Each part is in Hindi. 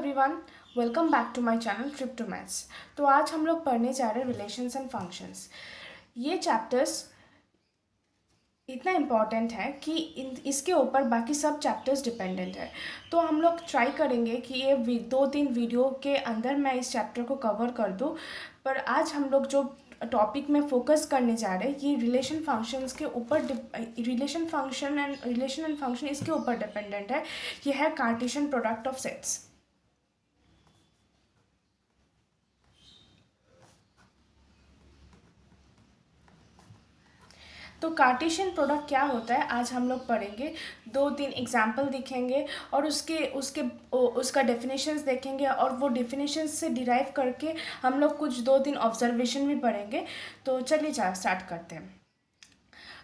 Everyone, welcome back to my channel trip to maths. तो आज हम लोग पढ़ने जा रहे हैं रिलेशंस एंड फंक्शंस। ये चैप्टर्स इतना इम्पॉर्टेंट है कि इसके ऊपर बाकी सब चैप्टर्स डिपेंडेंट है। तो हम लोग ट्राई करेंगे कि ये 2-3 वीडियो के अंदर मैं इस चैप्टर को कवर कर दूँ। पर आज हम लोग जो टॉपिक में फोकस करने जा रहे हैं ये रिलेशन फंक्शंस के ऊपर, रिलेशन एंड फंक्शन इसके ऊपर डिपेंडेंट है। ये है कार्टेशियन प्रोडक्ट ऑफ सेट्स। तो कार्टेशियन प्रोडक्ट क्या होता है आज हम लोग पढ़ेंगे। 2-3 एग्जाम्पल दिखेंगे और उसका डेफिनेशंस देखेंगे और वो डेफिनेशंस से डिराइव करके हम लोग कुछ 2-3 ऑब्जर्वेशन भी पढ़ेंगे। तो चलिए स्टार्ट करते हैं।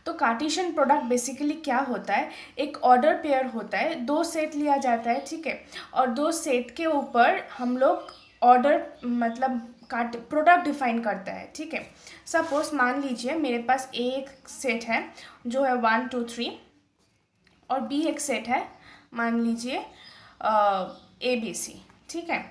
तो कार्टेशियन प्रोडक्ट बेसिकली क्या होता है, एक ऑर्डर पेयर होता है, 2 सेट लिया जाता है, ठीक है, और 2 सेट के ऊपर हम लोग ऑर्डर मतलब प्रोडक्ट डिफाइन करता है, ठीक है। सपोज मान लीजिए मेरे पास ए एक सेट है जो है 1 2 3 और बी एक सेट है, मान लीजिए ए बी सी, ठीक है।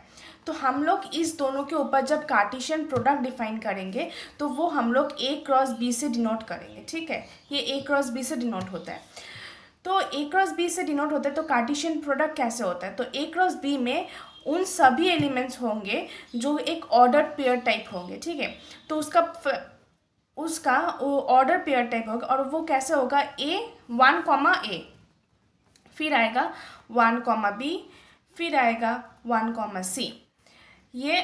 तो हम लोग इस दोनों के ऊपर जब कार्टेशियन प्रोडक्ट डिफाइन करेंगे तो वो हम लोग ए क्रॉस बी से डिनोट करेंगे, ठीक है। ये ए क्रॉस बी से डिनोट होता है। तो ए क्रॉस बी से डिनोट होता है तो कार्टेशियन प्रोडक्ट कैसे होता है, तो ए क्रॉस बी में उन सभी एलिमेंट्स होंगे जो एक ऑर्डर पेयर टाइप होंगे, ठीक है। तो उसका ऑर्डर पेयर टाइप होगा और वो कैसे होगा, ए 1 कॉमा ए, फिर आएगा 1 कॉमा बी, फिर आएगा 1 कॉमा सी। ये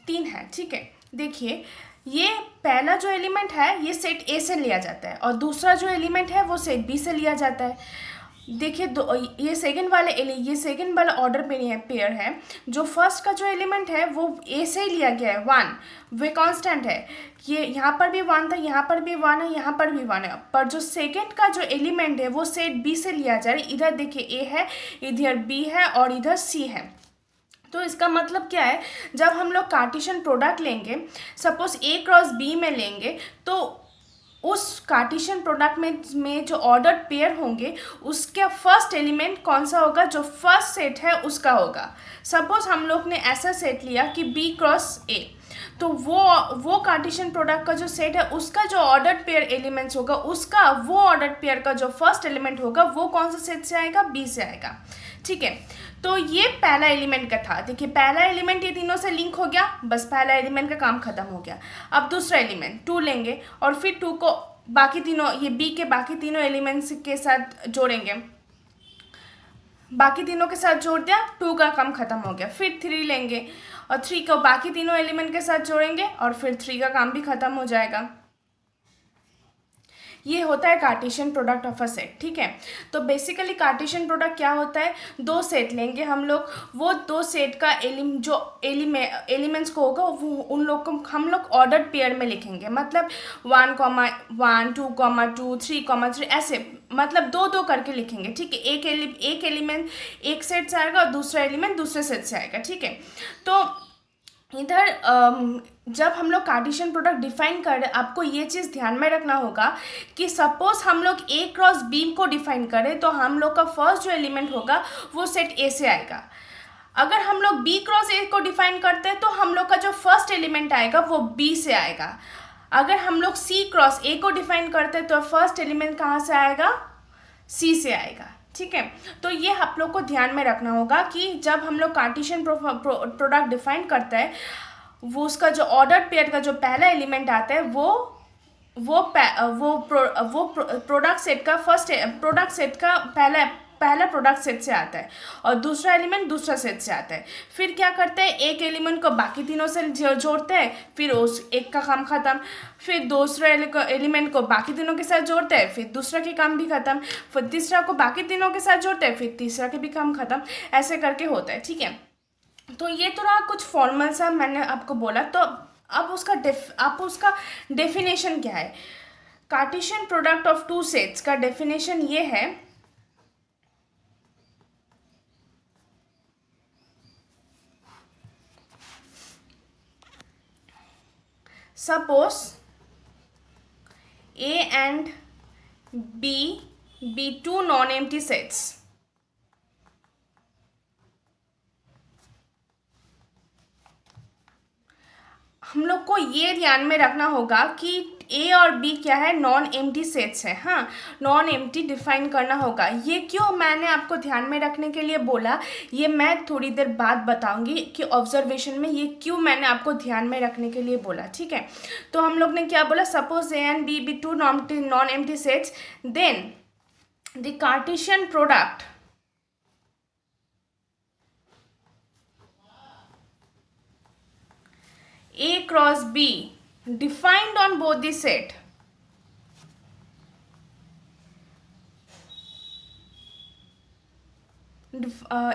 3 है, ठीक है। देखिए ये पहला जो एलिमेंट है ये सेट ए से लिया जाता है और दूसरा जो एलिमेंट है वो सेट बी से लिया जाता है। देखिए ये सेकंड वाला ऑर्डर पेयर है। जो फर्स्ट का जो एलिमेंट है वो ए से ही लिया गया है 1, वे कांस्टेंट है। ये यहाँ पर भी 1 था, यहाँ पर भी 1 है, यहाँ पर भी 1 है। पर जो सेकंड का जो एलिमेंट है वो सेट बी से लिया जा रहा है। इधर देखिए ए है, इधर बी है और इधर सी है। तो इसका मतलब क्या है, जब हम लोग कार्टेशियन प्रोडक्ट लेंगे, सपोज ए क्रॉस बी में लेंगे, तो उस कार्टेशियन प्रोडक्ट में जो ऑर्डर पेयर होंगे उसका फर्स्ट एलिमेंट कौन सा होगा, जो फर्स्ट सेट है उसका होगा। सपोज हम लोग ने ऐसा सेट लिया कि बी क्रॉस ए, तो वो कार्टेशियन प्रोडक्ट का जो सेट है उसका जो ऑर्डर पेयर एलिमेंट्स होगा उसका वो ऑर्डर पेयर का जो फर्स्ट एलिमेंट होगा वो कौन सा सेट से आएगा, बी से आएगा, ठीक है। तो ये पहला एलिमेंट का था। देखिए पहला एलिमेंट ये तीनों से लिंक हो गया, बस पहला एलिमेंट का काम खत्म हो गया। अब दूसरा एलिमेंट 2 लेंगे और फिर 2 को बाकी तीनों, ये बी के बाकी तीनों एलिमेंट्स के साथ जोड़ेंगे, बाकी तीनों के साथ जोड़ दिया, 2 का काम खत्म हो गया। फिर 3 लेंगे और 3 को बाकी तीनों एलिमेंट के साथ जोड़ेंगे और फिर 3 का काम भी खत्म हो जाएगा। ये होता है Cartesian product of a set, ठीक है। तो बेसिकली कार्टेशियन प्रोडक्ट क्या होता है, 2 सेट लेंगे हम लोग, वो 2 सेट का जो एलिमेंट्स को होगा वो उन लोग को हम लोग ऑर्डर पेयर में लिखेंगे, मतलब 1 कॉमा 1 2 कॉमा 2 3 कॉमा 3 ऐसे, मतलब 2-2 करके लिखेंगे, ठीक है। एक एलिमेंट एक सेट से आएगा और दूसरा एलिमेंट दूसरे सेट से आएगा, ठीक है। तो इधर जब हम लोग कार्टेशियन प्रोडक्ट डिफाइन कर रहे हैं, आपको ये चीज़ ध्यान में रखना होगा कि सपोज हम लोग ए क्रॉस बी को डिफाइन करें तो हम लोग का फर्स्ट जो एलिमेंट होगा वो सेट ए से आएगा। अगर हम लोग बी क्रॉस ए को डिफाइन करते हैं तो हम लोग का जो फर्स्ट एलिमेंट आएगा वो बी से आएगा। अगर हम लोग सी क्रॉस ए को डिफाइन करते हैं तो फर्स्ट एलिमेंट कहाँ से आएगा, सी से आएगा, ठीक है। तो ये आप लोग को ध्यान में रखना होगा कि जब हम लोग कार्टेशियन प्रोडक्ट डिफाइन करते हैं वो उसका जो ऑर्डर पेयर का जो पहला एलिमेंट आता है वो प्रोडक्ट सेट का पहला प्रोडक्ट सेट से आता है और दूसरा एलिमेंट दूसरा सेट से आता है। फिर क्या करते हैं, एक एलिमेंट को बाकी तीनों से जोड़ते हैं, फिर उस एक का काम खत्म, फिर दूसरा एलिमेंट को बाकी तीनों के साथ जोड़ते हैं, फिर दूसरा के काम भी खत्म, फिर तीसरा को बाकी तीनों के साथ जोड़ते हैं, फिर तीसरा के भी काम खत्म, ऐसे करके होता है, ठीक है। तो ये तो रहा कुछ फॉर्मल सा मैंने आपको बोला। तो अब उसका डेफिनेशन क्या है, कार्टेशियन प्रोडक्ट ऑफ 2 सेट्स का डेफिनेशन ये है, suppose A and B be 2 non-empty sets, हम लोग को ये ध्यान में रखना होगा कि ए और बी क्या है, नॉन एम्प्टी सेट्स है। हाँ, नॉन एम्प्टी डिफाइन करना होगा। ये क्यों मैंने आपको ध्यान में रखने के लिए बोला, ये मैं थोड़ी देर बाद बताऊंगी कि ऑब्जर्वेशन में ये क्यों मैंने आपको ध्यान में रखने के लिए बोला। ठीक है, तो हम लोग ने क्या बोला, suppose A and B be two non empty sets, then the Cartesian product A cross B defined on both the set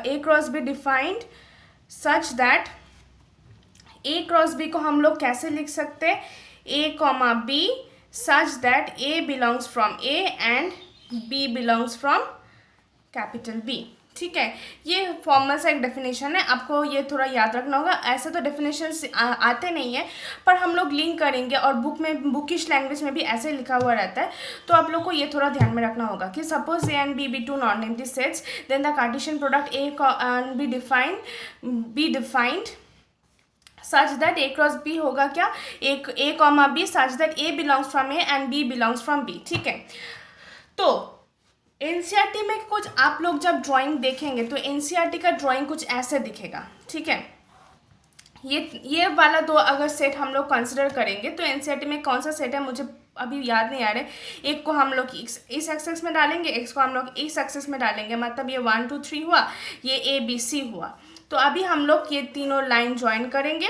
A cross B defined such that A cross B को हम लोग कैसे लिख सकते हैं, A comma B such that A belongs from A and B belongs from capital B। ठीक है, ये फॉर्मल सा एक डेफिनेशन है, आपको ये थोड़ा याद रखना होगा। ऐसे तो डेफिनेशन आते नहीं है, पर हम लोग लिंक करेंगे और बुक में, बुकिश लैंग्वेज में भी ऐसे लिखा हुआ रहता है, तो आप लोग को ये थोड़ा ध्यान में रखना होगा कि suppose A and B be two non empty sets, then the Cartesian product A and B defined such that A cross B होगा क्या, A comma B such that A belongs from A and B belongs from B. ठीक है, तो एनसीईआरटी में कुछ आप लोग जब ड्राइंग देखेंगे तो एनसीईआरटी का ड्राइंग कुछ ऐसे दिखेगा। ठीक है, ये वाला दो अगर सेट हम लोग कंसिडर करेंगे तो एनसीईआरटी में कौन सा सेट है मुझे अभी याद नहीं आ रहा है। एक को हम लोग इस एक्सेस में डालेंगे, एक को हम लोग इस एक्सेस में डालेंगे, मतलब ये 1 2 3 हुआ, ये ए बी सी हुआ। तो अभी हम लोग ये तीनों लाइन ज्वाइन करेंगे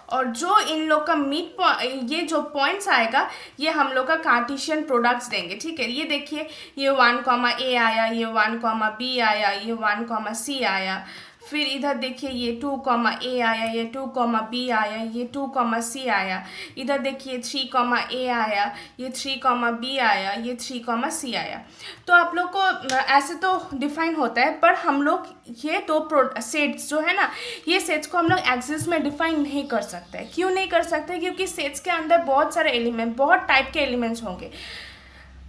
और जो इन लोग का ये जो पॉइंट्स आएगा ये हम लोग का कार्टेशियन प्रोडक्ट्स देंगे। ठीक है, ये देखिए, ये 1 कॉमा ए आया, ये 1 कॉमा बी आया, ये 1 कॉमा सी आया, फिर इधर देखिए ये 2 कॉमा ए आया, ये 2 कॉमा बी आया, ये 2 कॉमा सी आया, इधर देखिए 3 कॉमा ए आया, ये 3 कॉमा बी आया, ये 3 कॉमा सी आया। तो आप लोग को ऐसे तो डिफाइन होता है, पर हम लोग ये दो सेट्स जो है ना, ये सेट्स को हम लोग एक्सिस में डिफाइन नहीं कर सकते। क्यों नहीं कर सकते, क्योंकि सेट्स के अंदर बहुत सारे एलिमेंट, बहुत टाइप के एलिमेंट्स होंगे।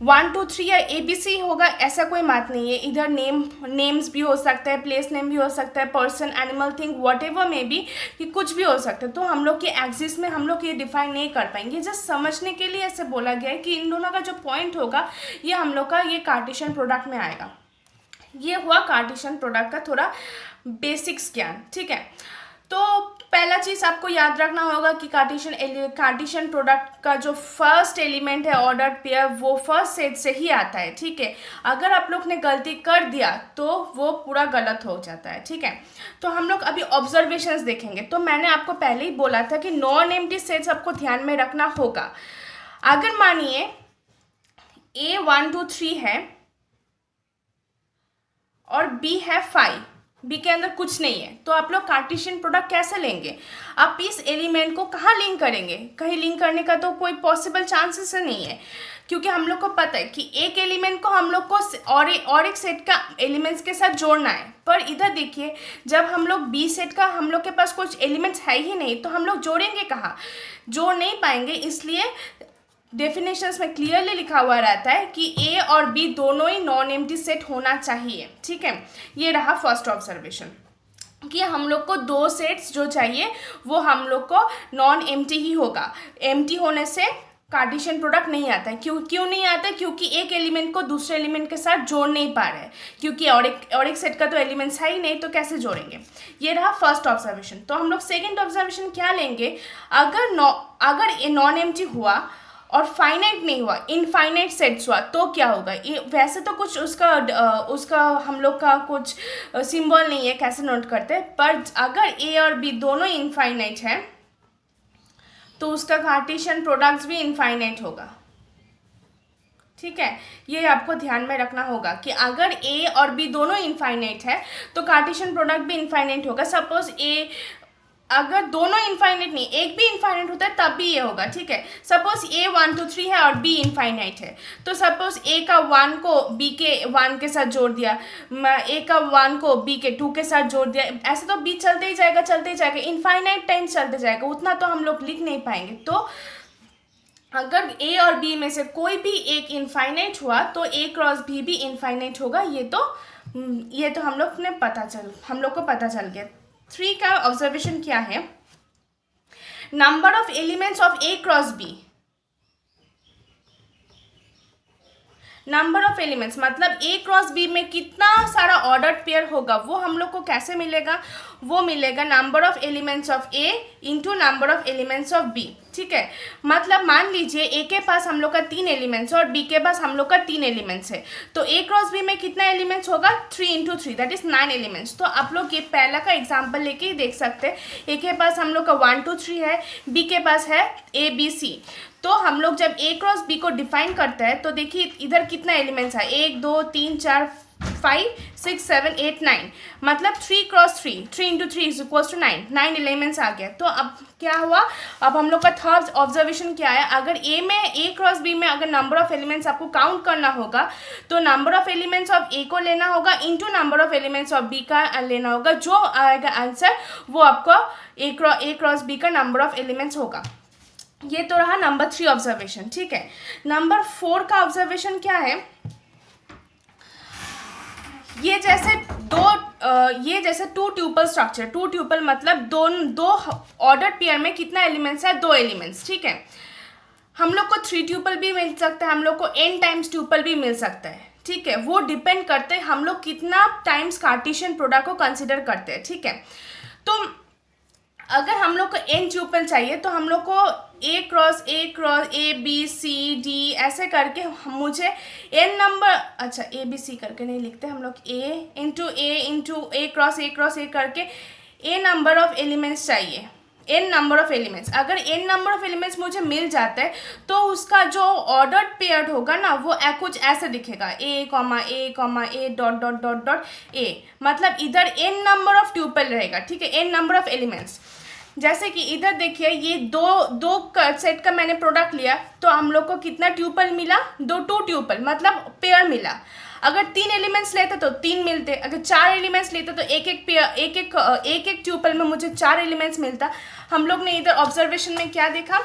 1 2 3 या ABC होगा ऐसा कोई बात नहीं है। इधर नेम्स भी हो सकता है, प्लेस नेम भी हो सकता है, पर्सन, एनिमल, थिंग, व्हाटएवर में भी, कि कुछ भी हो सकता है। तो हम लोग के एक्सिस में हम लोग ये डिफाइन नहीं कर पाएंगे। जस्ट समझने के लिए ऐसे बोला गया है कि इन दोनों का जो पॉइंट होगा ये हम लोग का ये कार्टेशियन प्रोडक्ट में आएगा। ये हुआ कार्टेशियन प्रोडक्ट का थोड़ा बेसिक्स ज्ञान। ठीक है, तो पहला चीज़ आपको याद रखना होगा कि कार्टेशियन प्रोडक्ट का जो फर्स्ट एलिमेंट है ऑर्डर्ड पेयर, वो फर्स्ट सेट से ही आता है। ठीक है, अगर आप लोग ने गलती कर दिया तो वो पूरा गलत हो जाता है। ठीक है, तो हम लोग अभी ऑब्जर्वेशंस देखेंगे। तो मैंने आपको पहले ही बोला था कि नॉन एम्प्टी सेट्स आपको ध्यान में रखना होगा। अगर मानिए A 1 2 3 है और B है 5, बी के अंदर कुछ नहीं है, तो आप लोग कार्टेशियन प्रोडक्ट कैसे लेंगे? आप इस एलिमेंट को कहाँ लिंक करेंगे? कहीं लिंक करने का तो कोई पॉसिबल चांसेस नहीं है, क्योंकि हम लोग को पता है कि एक एलिमेंट को हम लोग को और एक सेट का एलिमेंट्स के साथ जोड़ना है। पर इधर देखिए, जब हम लोग बी सेट का हम लोग के पास कुछ एलिमेंट्स है ही नहीं, तो हम लोग जोड़ेंगे कहाँ? जोड़ नहीं पाएंगे। इसलिए डेफिनेशंस में क्लियरली लिखा हुआ रहता है कि ए और बी दोनों ही नॉन एम्प्टी सेट होना चाहिए। ठीक है, ये रहा फर्स्ट ऑब्जर्वेशन कि हम लोग को दो सेट्स जो चाहिए वो हम लोग को नॉन एम्प्टी ही होगा। एम्प्टी होने से कार्टेशियन प्रोडक्ट नहीं आता है। क्यों नहीं आता है? क्योंकि एक एलिमेंट को दूसरे एलिमेंट के साथ जोड़ नहीं पा रहे हैं, क्योंकि और एक सेट का तो एलिमेंट्स है ही नहीं, तो कैसे जोड़ेंगे? ये रहा फर्स्ट ऑब्जर्वेशन। तो हम लोग सेकेंड ऑब्जर्वेशन क्या लेंगे? अगर नॉन एम्प्टी हुआ और फाइनाइट नहीं हुआ, इनफाइनाइट सेट्स हुआ, तो क्या होगा? वैसे तो कुछ उसका हम लोग का कुछ सिंबल नहीं है कैसे नोट करते, पर अगर ए और बी दोनों इनफाइनाइट है तो उसका कार्टेशियन प्रोडक्ट्स भी इनफाइनाइट होगा। ठीक है, ये आपको ध्यान में रखना होगा कि अगर ए और बी दोनों इनफाइनाइट है तो कार्टेशियन प्रोडक्ट भी इनफाइनाइट होगा। सपोज अगर दोनों इनफाइनाइट नहीं, एक भी इनफाइनाइट होता है तब भी ये होगा। ठीक है, सपोज ए 1 2 3 है और बी इनफाइनाइट है, तो सपोज ए का 1 को बी के 1 के साथ जोड़ दिया, ए का 1 को बी के 2 के साथ जोड़ दिया, ऐसे तो बी चलते ही जाएगा, इनफाइनाइट टाइम चलते जाएगा, उतना तो हम लोग लिख नहीं पाएंगे। तो अगर ए और बी में से कोई भी एक इनफाइनाइट हुआ तो ए क्रॉस बी भी इनफाइनाइट होगा। ये तो हम लोग को पता चल गया। 3 का ऑब्जर्वेशन क्या है? Number of elements of A cross B, number of elements मतलब ए क्रॉस बी में कितना सारा ऑर्डर्ड पेयर होगा वो हम लोग को कैसे मिलेगा, वो मिलेगा number of elements of A into number of elements of B. ठीक है, मतलब मान लीजिए ए के पास हम लोग का 3 एलिमेंट्स है और बी के पास हम लोग का 3 एलिमेंट्स है, तो ए क्रॉस बी में कितना एलिमेंट्स होगा, 3 इंटू 3 दैट इज 9 एलिमेंट्स। तो आप लोग ये पहला का एग्जाम्पल लेके ही देख सकते हैं, ए के पास हम लोग का 1 2 3 है, बी के पास है ए बी सी। तो हम लोग जब ए क्रॉस बी को डिफाइन करते हैं तो देखिए इधर कितना एलिमेंट्स है, 1 2 3 4 5 6 7 8 9, मतलब 3 cross 3, 3 into 3 is equal to 9, 9 elements आ गया। तो अब क्या हुआ, अब हम लोग का थर्ड ऑब्जर्वेशन क्या है, अगर ए में ए क्रॉस बी में अगर नंबर ऑफ एलिमेंट्स आपको काउंट करना होगा तो number of elements of A को लेना होगा into number of elements of B का लेना होगा, जो आएगा आंसर वो आपका ए क्रॉस बी का नंबर ऑफ एलिमेंट्स होगा। ये तो रहा नंबर 3 ऑब्जर्वेशन। ठीक है, नंबर 4 का ऑब्जर्वेशन क्या है, ये जैसे 2 ट्यूपल स्ट्रक्चर, 2 ट्यूपल मतलब दो ऑर्डर पेयर में कितना एलिमेंट्स है, 2 एलिमेंट्स। ठीक है, हम लोग को 3 ट्यूपल भी मिल सकता है, हम लोग को n टाइम्स ट्यूपल भी मिल सकता है। ठीक है, वो डिपेंड करते हैं हम लोग कितना टाइम्स कार्टेशियन प्रोडक्ट को कंसिडर करते हैं। ठीक है, तो अगर हम लोग को n ट्यूपल चाहिए तो हम लोग को A cross A B C D ऐसे करके मुझे n नंबर, अच्छा ए बी सी करके नहीं लिखते हम लोग, ए इंटू ए क्रॉस ए करके a नंबर ऑफ एलिमेंट्स चाहिए, n नंबर ऑफ एलिमेंट्स। अगर n नंबर ऑफ एलिमेंट्स मुझे मिल जाता है तो उसका जो ऑर्डर्ड पेयर होगा ना वो कुछ ऐसे दिखेगा, ए dot dot dot dot A, मतलब इधर n नंबर ऑफ ट्यूपल रहेगा। ठीक है, n नंबर ऑफ एलिमेंट्स। जैसे कि इधर देखिए ये दो सेट का मैंने प्रोडक्ट लिया तो हम लोग को कितना ट्यूपल मिला, 2 ट्यूपल मतलब पेयर मिला। अगर 3 एलिमेंट्स लेते तो 3 मिलते, अगर 4 एलिमेंट्स लेते तो एक ट्यूपल में मुझे 4 एलिमेंट्स मिलता। हम लोग ने इधर ऑब्जर्वेशन में क्या देखा,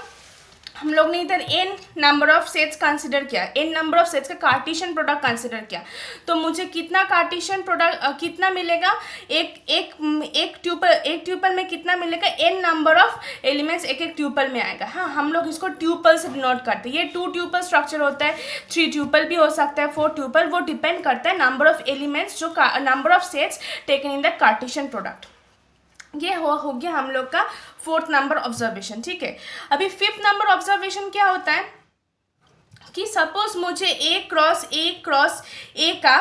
हम लोग ने इधर n number of sets consider किया, n नंबर ऑफ सेट्स का कार्टेशियन प्रोडक्ट कंसिडर किया, तो मुझे कितना कार्टेशियन प्रोडक्ट कितना मिलेगा, एक ट्यूपल में कितना मिलेगा, n नंबर ऑफ एलिमेंट्स एक ट्यूपल में आएगा। हाँ, हम लोग इसको ट्यूपल से डिनोट करते हैं। ये 2 ट्यूपल स्ट्रक्चर होता है, 3 ट्यूपल भी हो सकता है, 4 ट्यूपल, वो डिपेंड करता है नंबर ऑफ एलिमेंट्स जो number of sets taken in the Cartesian product. ये हो गया हम लोग का 4th नंबर ऑब्जर्वेशन। ठीक है, अभी 5th नंबर ऑब्जर्वेशन क्या होता है कि सपोज मुझे ए क्रॉस ए का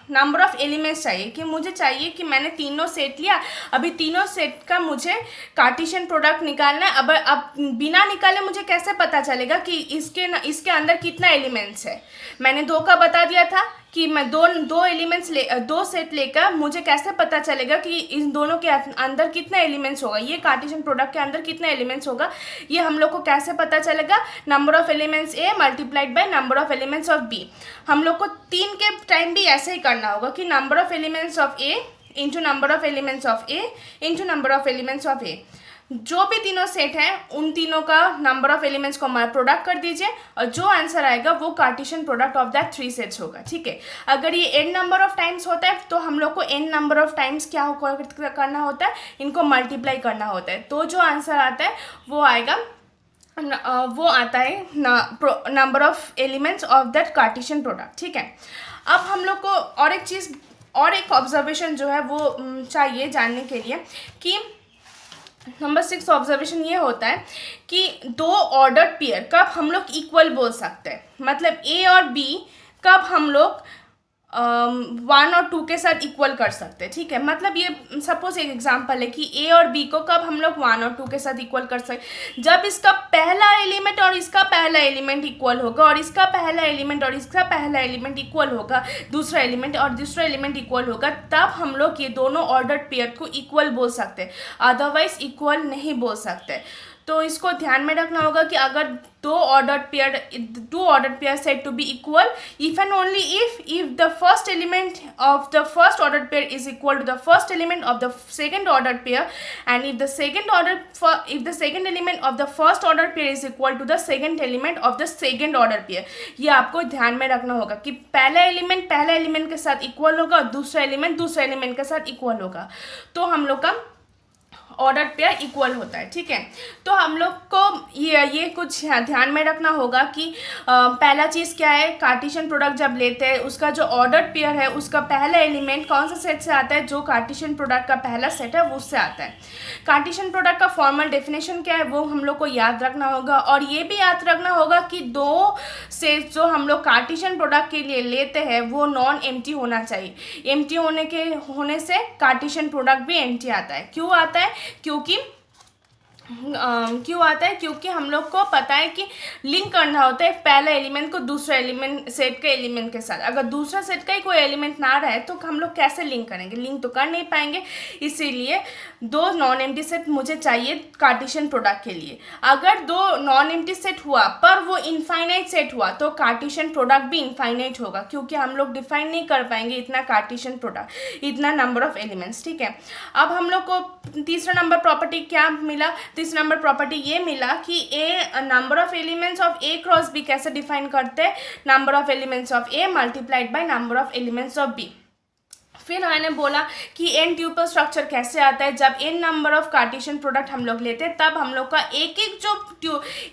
नंबर ऑफ एलिमेंट्स चाहिए, कि मुझे चाहिए कि मैंने तीनों सेट लिया, अभी तीनों सेट का मुझे कार्टेशियन प्रोडक्ट निकालना है। अब बिना निकाले मुझे कैसे पता चलेगा कि इसके अंदर कितना एलिमेंट्स है। मैंने 2 का बता दिया था कि मैं दो सेट लेकर मुझे कैसे पता चलेगा कि इन दोनों के अंदर कितना एलिमेंट्स होगा, ये कार्टेशियन प्रोडक्ट के अंदर कितना एलिमेंट्स होगा, ये हम लोग को कैसे पता चलेगा, number of elements A multiplied by number of elements of B. हम लोग को 3 के टाइम भी ऐसे ही करना होगा कि number of elements of A into number of elements of A into number of elements of A. जो भी तीनों सेट हैं उन तीनों का नंबर ऑफ एलिमेंट्स को प्रोडक्ट कर दीजिए और जो आंसर आएगा वो Cartesian product of that 3 sets होगा। ठीक है, अगर ये n नंबर ऑफ टाइम्स होता है तो हम लोग को n नंबर ऑफ टाइम्स क्या करना होता है, इनको मल्टीप्लाई करना होता है, तो जो आंसर आता है वो आएगा, वो आता है number of elements of that Cartesian product. ठीक है, अब हम लोग को और एक ऑब्जर्वेशन जो है वो चाहिए जानने के लिए कि नंबर 6 ऑब्जर्वेशन ये होता है कि 2 ऑर्डर्ड पेयर कब हम लोग इक्वल बोल सकते हैं, मतलब ए और बी कब हम लोग 1 और 2 के साथ इक्वल कर सकते हैं। ठीक है, मतलब ये सपोज एक एग्जांपल है कि ए और बी को कब हम लोग 1 और 2 के साथ इक्वल कर सकते, जब इसका पहला एलिमेंट और इसका पहला एलिमेंट इक्वल होगा और इसका पहला एलिमेंट और इसका पहला एलिमेंट इक्वल होगा, दूसरा एलिमेंट और दूसरा एलिमेंट इक्वल होगा, तब हम लोग ये दोनों ऑर्डर्ड पेयर को इक्वल बोल सकते हैं, अदरवाइज इक्वल नहीं बोल सकते। तो इसको ध्यान में रखना होगा कि अगर 2 ordered pair said to be equal if and only if the first element of the first ordered pair is equal to the first element of the second ordered pair, and if the second element of the first ordered pair is equal to the second element of the second ordered pair। ये आपको ध्यान में रखना होगा कि पहला एलिमेंट के साथ इक्वल होगा और दूसरा एलिमेंट के साथ इक्वल होगा। तो हम लोग का ऑर्डर पेयर इक्वल होता है, ठीक है। तो हम लोग को ये कुछ ध्यान में रखना होगा कि पहला चीज़ क्या है, कार्टेशियन प्रोडक्ट जब लेते हैं उसका जो ऑर्डर पेयर है उसका पहला एलिमेंट कौन सा सेट से आता है, जो कार्टेशियन प्रोडक्ट का पहला सेट है वो उससे आता है। कार्टेशियन प्रोडक्ट का फॉर्मल डेफिनेशन क्या है वो हम लोग को याद रखना होगा, और ये भी याद रखना होगा कि दो सेट जो हम लोग कार्टेशियन प्रोडक्ट के लिए लेते हैं वो नॉन एम्प्टी होना चाहिए। एम्प्टी होने से कार्टेशियन प्रोडक्ट भी एम्प्टी आता है। क्यों आता है? क्योंकि हम लोग को पता है कि लिंक करना होता है पहला एलिमेंट को दूसरा एलिमेंट सेट के एलिमेंट के साथ। अगर दूसरा सेट का ही कोई एलिमेंट ना रहे तो हम लोग कैसे लिंक करेंगे, लिंक तो कर नहीं पाएंगे। इसीलिए दो नॉन एम्प्टी सेट मुझे चाहिए कार्टेशियन प्रोडक्ट के लिए। अगर दो नॉन एम्प्टी सेट हुआ पर वो इनफाइनाइट सेट हुआ तो कार्टेशियन प्रोडक्ट भी इनफाइनाइट होगा, क्योंकि हम लोग डिफाइन नहीं कर पाएंगे इतना कार्टेशियन प्रोडक्ट, इतना नंबर ऑफ एलिमेंट्स, ठीक है। अब हम लोग को तीसरा नंबर प्रॉपर्टी क्या मिला, तीसरा नंबर प्रॉपर्टी ये मिला कि A number of elements of A cross B कैसे डिफाइन करते हैं, number of elements of A multiplied by number of elements of B. फिर मैंने बोला कि एन ट्यूपल स्ट्रक्चर कैसे आता है, जब n number of Cartesian product हम लोग लेते हैं तब हम लोग का एक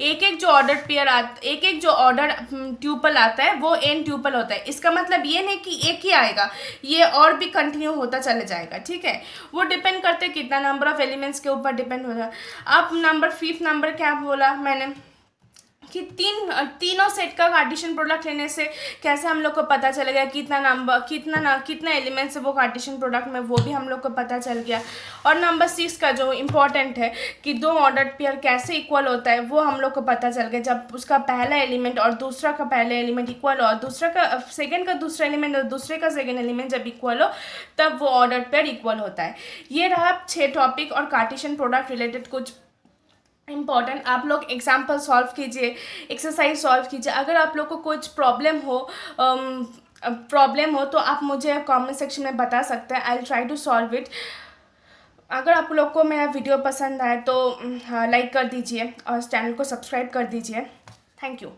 एक जो ऑर्डर ट्यूपल आता है वो एन ट्यूपल होता है। इसका मतलब ये नहीं कि एक ही आएगा, ये और भी कंटिन्यू होता चले जाएगा, ठीक है। वो डिपेंड करते कितना नंबर ऑफ एलिमेंट्स के ऊपर डिपेंड होता है। अब फिफ्थ नंबर क्या बोला मैंने कि तीनों सेट का कार्टेशियन प्रोडक्ट लेने से कैसे हम लोग को पता चलेगा कितना एलिमेंट्स है वो कार्टेशियन प्रोडक्ट में, वो भी हम लोग को पता चल गया। और नंबर 6 का जो इम्पोर्टेंट है कि दो ऑर्डर पेयर कैसे इक्वल होता है वो हम लोग को पता चल गया, जब उसका पहला एलिमेंट और दूसरा का पहला एलिमेंट इक्वल हो, और दूसरा का सेकेंड का दूसरा एलिमेंट और दूसरे का सेकेंड एलिमेंट जब इक्वल हो तब वो ऑर्डर पेयर इक्वल होता है। ये रहा 6 टॉपिक और कार्टेशियन प्रोडक्ट रिलेटेड कुछ इम्पॉर्टेंट। आप लोग एग्जाम्पल सॉल्व कीजिए, एक्सरसाइज सॉल्व कीजिए। अगर आप लोग को कुछ प्रॉब्लम हो तो आप मुझे कमेंट सेक्शन में बता सकते हैं, I will try to solve it. अगर आप लोग को मेरा वीडियो पसंद आए तो लाइक कर दीजिए और चैनल को सब्सक्राइब कर दीजिए। Thank you.